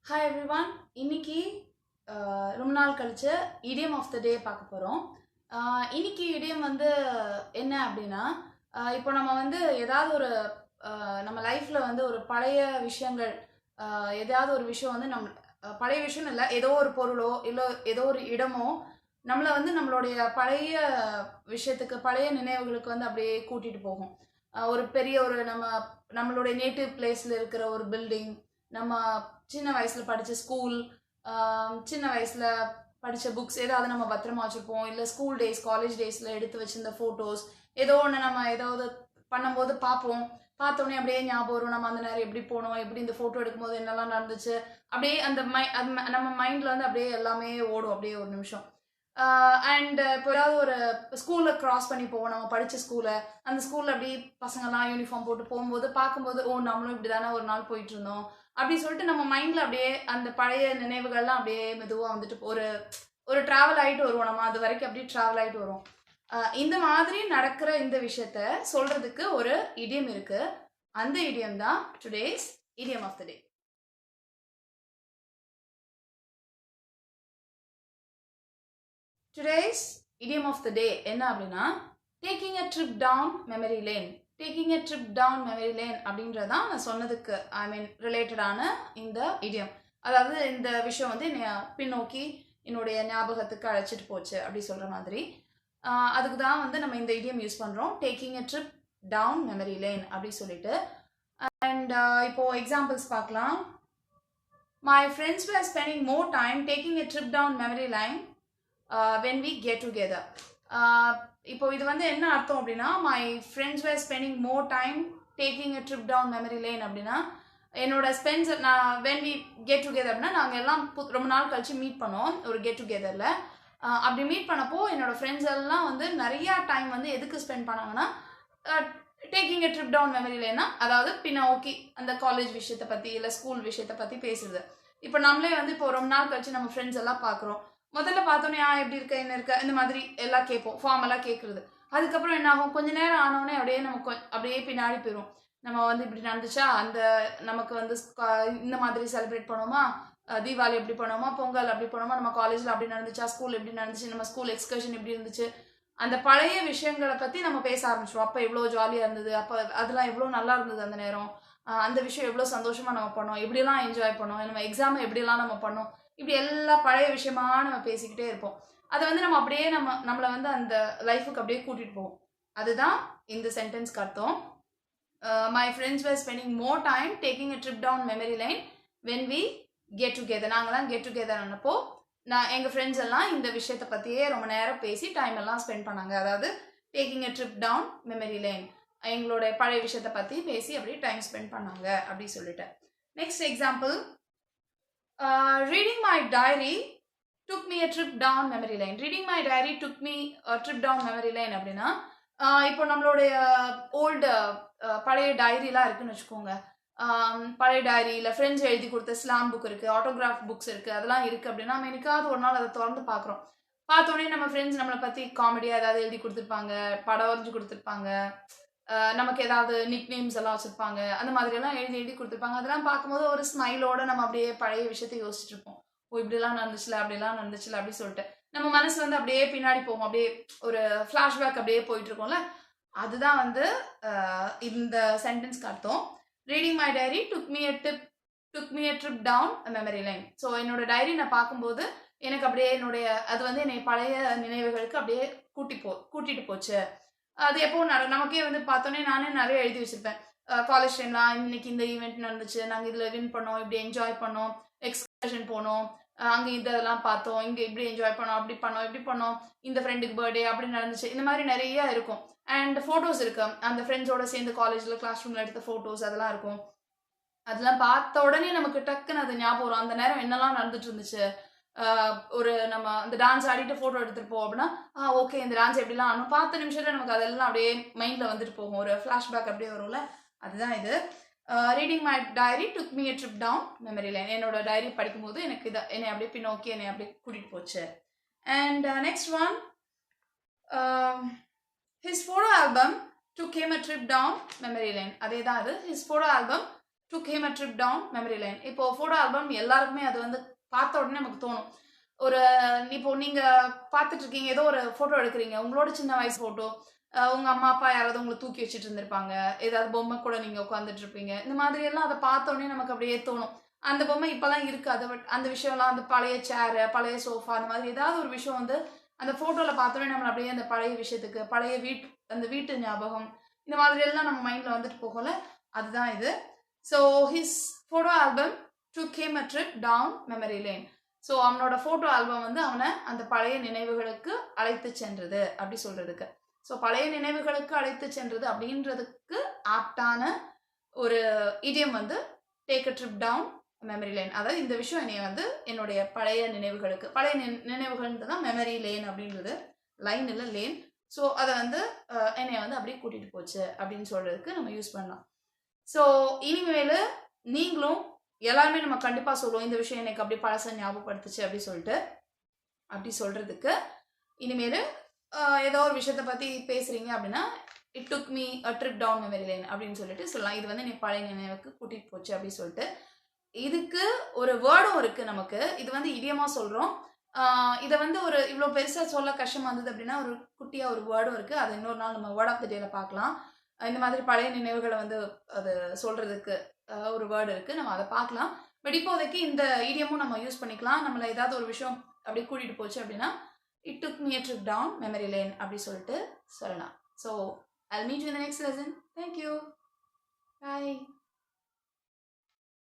Hi everyone. இன்னைக்கு ரொம்ப நாள் கழிச்சு idiom of the day பார்க்க போறோம். இன்னைக்கு idiom வந்து என்ன அப்படின்னா இப்போ நம்ம வந்து ஏதாவது ஒரு நம்ம லைஃப்ல வந்து ஒரு பழைய விஷயங்கள் ஏதாவது ஒரு விஷயம் வந்து பழைய விஷயம் இல்லை ஏதோ ஒரு பொருளோ இல்லை ஏதோ ஒரு இடமோ நம்மளை வந்து நம்மளுடைய பழைய விஷயத்துக்கு பழைய நினைவுகளுக்கு வந்து அப்படியே கூட்டிட்டு போகும். ஒரு பெரிய ஒரு நம்மளுடைய நேட்டிவ் பிளேஸ்ல இருக்கிற ஒரு பில்டிங், நம்ம சின்ன வயசுல படிச்ச ஸ்கூல், சின்ன வயசுல படிச்ச புக்ஸ் ஏதாவது நம்ம பத்திரமா வச்சிருப்போம். இல்லை ஸ்கூல் டேஸ் காலேஜ் டேஸ்ல எடுத்து வச்சிருந்த ஃபோட்டோஸ் ஏதோ ஒன்று நம்ம ஏதாவது பண்ணும்போது பார்ப்போம். பார்த்தோன்னே அப்படியே ஞாபகம் வரும், நம்ம அந்த நேரம் எப்படி போனோம், எப்படி இந்த ஃபோட்டோ எடுக்கும்போது என்னெல்லாம் நடந்துச்சு, அப்படியே அந்த நம்ம மைண்டில் வந்து அப்படியே எல்லாமே ஓடும் அப்படியே ஒரு நிமிஷம். அண்ட் இப்போ ஏதாவது ஒரு ஸ்கூலில் க்ராஸ் பண்ணி போவோம், நம்ம படித்த ஸ்கூலை, அந்த ஸ்கூலில் அப்படி பசங்கள்லாம் யூனிஃபார்ம் போட்டு போகும்போது பார்க்கும்போது நம்மளும் இப்படி தானே ஒரு நாள் போயிட்டு இருந்தோம் அப்படி சொல்லிட்டு நம்ம மைண்டில் அப்படியே அந்த பழைய நினைவுகள்லாம் அப்படியே மெதுவாக வந்துட்டு ஒரு ஒரு ட்ராவல் ஆகிட்டு வருவோம். நம்ம அது வரைக்கும் அப்படியே ட்ராவல் ஆகிட்டு வருவோம். இந்த மாதிரி நடக்கிற இந்த விஷயத்த சொல்றதுக்கு ஒரு இடியம் இருக்கு. அந்த இடியம் தான் today's idiom of the day. Today's idiom of the day என்ன அப்படின்னா, taking a trip down memory lane. Taking a trip down memory lane அப்படின்றதான் நான் சொன்னதுக்கு ரிலேட்டடான இந்த இடியம். அதாவது இந்த விஷயம் வந்து என்னை பின்னோக்கி என்னுடைய ஞாபகத்துக்கு அழைச்சிட்டு போச்சு அப்படி சொல்கிற மாதிரி. அதுக்கு தான் வந்து நம்ம இந்த இடியம் யூஸ் பண்ணுறோம், taking a trip down memory lane அப்படி சொல்லிட்டு. அண்ட் இப்போது எக்ஸாம்பிள்ஸ் பார்க்கலாம். My friends were spending more time taking a trip down memory lane when we get together. இப்போ இது வந்து என்ன அர்த்தம் அப்படின்னா, my friends were spending more time taking a trip down memory lane அப்படின்னா, என்னோட நான் வென் வி கெட் டுகெதர் அப்படின்னா நாங்கள் எல்லாம் ரொம்ப நாள் கழிச்சு மீட் பண்ணோம் ஒரு கெட் டுகெதரில். அப்படி மீட் பண்ணப்போ என்னோட ஃப்ரெண்ட்ஸ் எல்லாம் வந்து நிறையா டைம் வந்து எதுக்கு ஸ்பெண்ட் பண்ணாங்கன்னா, taking a trip down memory லேனா, அதாவது பின்னோக்கி அந்த காலேஜ் விஷயத்தை பற்றி இல்லை ஸ்கூல் விஷயத்தை பற்றி பேசுறது. இப்போ நம்மளே வந்து இப்போ ரொம்ப நாள் கழிச்சு நம்ம ஃப்ரெண்ட்ஸ் எல்லாம் பார்க்குறோம். முதல்ல பார்த்தோன்னே எப்படி இருக்க என்ன இருக்க இந்த மாதிரி எல்லாம் கேட்போம், ஃபார்மெல்லாம் கேட்குறது. அதுக்கப்புறம் என்ன ஆகும், கொஞ்ச நேரம் ஆனோடனே அப்படியே நமக்கு அப்படியே பின்னாடி போயிடும். நம்ம வந்து இப்படி நடந்துச்சா, அந்த நமக்கு வந்து இந்த மாதிரி செலிப்ரேட் பண்ணுவோமா, தீபாவளி எப்படி பண்ணுவோமா, பொங்கல் அப்படி பண்ணுவோமா, நம்ம காலேஜில் அப்படி நடந்துச்சா, ஸ்கூல் எப்படி நடந்துச்சு, நம்ம ஸ்கூல் எக்ஸ்கர்ஷன் எப்படி இருந்துச்சு, அந்த பழைய விஷயங்களை பற்றி நம்ம பேச ஆரம்பிச்சிடுவோம். அப்போ எவ்வளோ ஜாலியாக இருந்தது, அப்போ அதெல்லாம் எவ்வளோ நல்லா இருந்தது அந்த நேரம், அந்த விஷயம் எவ்வளோ சந்தோஷமாக நம்ம பண்ணோம், எப்படிலாம் என்ஜாய் பண்ணோம், நம்ம எக்ஸாமை எப்படிலாம் நம்ம பண்ணோம், இப்படி எல்லா பழைய விஷயமா நம்ம பேசிக்கிட்டே இருப்போம். அதை வந்து நம்ம அப்படியே நம்மளை வந்து அந்த லைஃபுக்கு அப்படியே கூட்டிகிட்டு போவோம். அதுதான் இந்த சென்டென்ஸ்க்கு அர்த்தம். My friends were spending more time taking a trip down memory lane when we get together. நாங்கள்லாம் கெட் டுகெதர் ஆனப்போ எங்கள் ஃப்ரெண்ட்ஸ் எல்லாம் இந்த விஷயத்தை பற்றியே ரொம்ப நேரம் பேசி டைம் எல்லாம் ஸ்பெண்ட் பண்ணாங்க. அதாவது taking a trip down memory lane, எங்களோட பழைய விஷயத்தை பற்றி பேசி அப்படியே டைம் ஸ்பெண்ட் பண்ணாங்க அப்படி சொல்லிட்டு. Next example, reading my diary took me a trip down memory lane. Reading my diary took me a trip down memory lane அப்படின்னா, இப்போ நம்மளுடைய ஓல்டு பழைய டைரிலாம் இருக்குன்னு வச்சுக்கோங்க. பழைய டைரி இல்லை ஃப்ரெண்ட்ஸ் எழுதி கொடுத்த ஸ்லாம் புக் இருக்குது, ஆட்டோகிராஃப் புக்ஸ் இருக்குது, அதெல்லாம் இருக்குது அப்படின்னா நம்ம என்னைக்காவது ஒரு நாள் அதை திறந்து பார்க்குறோம். பார்த்தோன்னே நம்ம ஃப்ரெண்ட்ஸ் நம்மளை பற்றி காமெடியாக ஏதாவது எழுதி கொடுத்துருப்பாங்க, படம் வரைஞ்சி கொடுத்துருப்பாங்க, நமக்கு ஏதாவது நிக் நேம்ஸ் எல்லாம் வச்சுருப்பாங்க, அந்த மாதிரியெல்லாம் எழுதி கொடுத்துருப்பாங்க. அதெல்லாம் பார்க்கும்போது ஒரு ஸ்மைலோடு நம்ம அப்படியே பழைய விஷயத்தை யோசிச்சுட்டு இருப்போம். இப்படிலாம் நடந்துச்சுல அப்படிலாம் நடந்துச்சுல அப்படி சொல்லிட்டு நம்ம மனசு வந்து அப்படியே பின்னாடி போகும், அப்படியே ஒரு ஃப்ளாஷ்பேக் அப்படியே போயிட்டு இருக்கோம்ல. அதுதான் வந்து இந்த சென்டென்ஸ்க்கு அர்த்தம். Reading my diary took me a trip down memory lane. So என்னோட டைரி நான் பார்க்கும்போது எனக்கு அப்படியே அது வந்து என்னை பழைய நினைவுகளுக்கு அப்படியே கூட்டிட்டு போச்சு. அது எப்போ நமக்கே வந்து பார்த்தோன்னே நானே நிறைய எழுதி வச்சிருப்பேன். காலேஜ் டைம்லாம் இன்னைக்கு இந்த ஈவெண்ட் நடந்துச்சு, நாங்கள் இதில் வின் பண்ணோம், இப்படி என்ஜாய் பண்ணோம், எக்ஸ்கர்ஷன் போனோம், அங்கே இதெல்லாம் பார்த்தோம், இங்கே இப்படி என்ஜாய் பண்ணோம், அப்படி பண்ணோம், இப்படி பண்ணோம், இந்த ஃப்ரெண்டுக்கு பர்த்டே அப்படி நடந்துச்சு, இந்த மாதிரி நிறைய இருக்கும். அண்ட் ஃபோட்டோஸ் இருக்கு, அந்த ஃப்ரெண்ட்ஸோட சேர்ந்து காலேஜில் கிளாஸ் ரூமில் எடுத்த ஃபோட்டோஸ் அதெல்லாம் இருக்கும். அதெல்லாம் பார்த்த உடனே நமக்கு டக்குன்னு அது ஞாபகம் வரும், அந்த நேரம் என்னெல்லாம் நடந்துட்டு இருந்துச்சு. ஒரு நம்ம அந்த டான்ஸ் ஆடிட்டு ஃபோட்டோ எடுத்துருப்போம் அப்படின்னா, ஓகே இந்த டான்ஸ் எப்படிலாம் ஆனும் பார்த்த நிமிஷத்தில் நமக்கு அதெல்லாம் அப்படியே மைண்டில் வந்துட்டு போகும், ஒரு ஃப்ளாஷ்பேக் அப்படியே வரும்ல. அதுதான் இது. Reading my diary took me a trip down memory lane. என்னோட டைரி படிக்கும்போது எனக்கு என்னை அப்படியே பின்னோக்கி என்னை அப்படியே கூட்டிகிட்டு போச்சு. And next one, his photo album took him a trip down memory lane. அதே தான் அது, his photo album took him a trip down memory lane. இப்போ ஃபோட்டோ ஆல்பம் எல்லாருக்குமே அது வந்து பார்த்த உடனே நமக்கு தோணும். ஒரு இப்போ நீங்க பார்த்துட்டு இருக்கீங்க, ஏதோ ஒரு ஃபோட்டோ எடுக்கிறீங்க, உங்களோட சின்ன வயசு ஃபோட்டோ, உங்க அம்மா அப்பா யாராவது உங்களை தூக்கி வச்சுட்டு இருந்திருப்பாங்க, ஏதாவது பொம்மை கூட நீங்க உட்காந்துட்டு இருப்பீங்க. இந்த மாதிரி எல்லாம் அதை பார்த்த உடனே நமக்கு அப்படியே தோணும். அந்த பொம்மை இப்பெல்லாம் இருக்காது, பட் அந்த விஷயம்லாம், அந்த பழைய சேரு, பழைய சோஃபா, அந்த மாதிரி ஏதாவது ஒரு விஷயம் வந்து அந்த ஃபோட்டோவில் பார்த்தோன்னே நம்மளை அப்படியே அந்த பழைய விஷயத்துக்கு, பழைய அந்த வீட்டு ஞாபகம், இந்த மாதிரி எல்லாம் நம்ம மைண்டில் வந்துட்டு போகல. அதுதான் இது. So his photo album took him a trip down memory lane. So அவனோட ஃபோட்டோ ஆல்பம் வந்து அவனை அந்த பழைய நினைவுகளுக்கு அழைத்து சென்றது அப்படி சொல்றதுக்கு. ஸோ பழைய நினைவுகளுக்கு அழைத்து சென்றது அப்படின்றதுக்கு ஆப்டான ஒரு இடியம் வந்து take a trip down memory lane. அதாவது இந்த விஷயம் என்னைய வந்து என்னுடைய பழைய நினைவுகளுக்கு, பழைய நினைவுகள்ன்றது தான் மெமரி லேன் அப்படின்றது, லைன் இல்லை லேன். ஸோ அதை வந்து என்னைய வந்து அப்படியே கூட்டிகிட்டு போச்சு அப்படின்னு சொல்கிறதுக்கு நம்ம யூஸ் பண்ணலாம். ஸோ இனிமேல் நீங்களும் எல்லாருமே நம்ம கண்டிப்பாக சொல்லுவோம், இந்த விஷயம் எனக்கு அப்படி பழசை ஞாபகப்படுத்துச்சு அப்படி சொல்லிட்டு. அப்படி சொல்கிறதுக்கு இனிமேல் ஏதோ ஒரு விஷயத்தை பற்றி பேசுகிறீங்க அப்படின்னா it took me a trip down memory lane அப்படின்னு சொல்லிட்டு சொல்லலாம். இது வந்து நீ பழைய நினைவுக்கு கூட்டிகிட்டு போச்சு அப்படின்னு சொல்லிட்டு. இதுக்கு ஒரு வேர்டும் இருக்குது நமக்கு. இது வந்து இடியமாக சொல்கிறோம். இதை வந்து ஒரு இவ்வளோ பெருசாக சொல்ல கஷ்டமாக இருந்தது அப்படின்னா ஒரு குட்டியாக ஒரு வேர்டும் இருக்குது. அது இன்னொரு நாள் நம்ம வேர்ட் ஆஃப் த டேல பார்க்கலாம். இந்த மாதிரி பழைய நினைவுகளை வந்து அது சொல்கிறதுக்கு ஒரு வேர்டு இருக்குது, நம்ம அதை பார்க்கலாம். பட் இப்போதைக்கு இந்த இடியமும் நம்ம யூஸ் பண்ணிக்கலாம். நம்மளை ஏதாவது ஒரு விஷயம் அப்படி கூட்டிகிட்டு போச்சு அப்படின்னா it took me a trip down memory lane அப்படி சொல்லிட்டு சொல்லலாம். So I'll meet you in the next lesson. Thank you. Bye.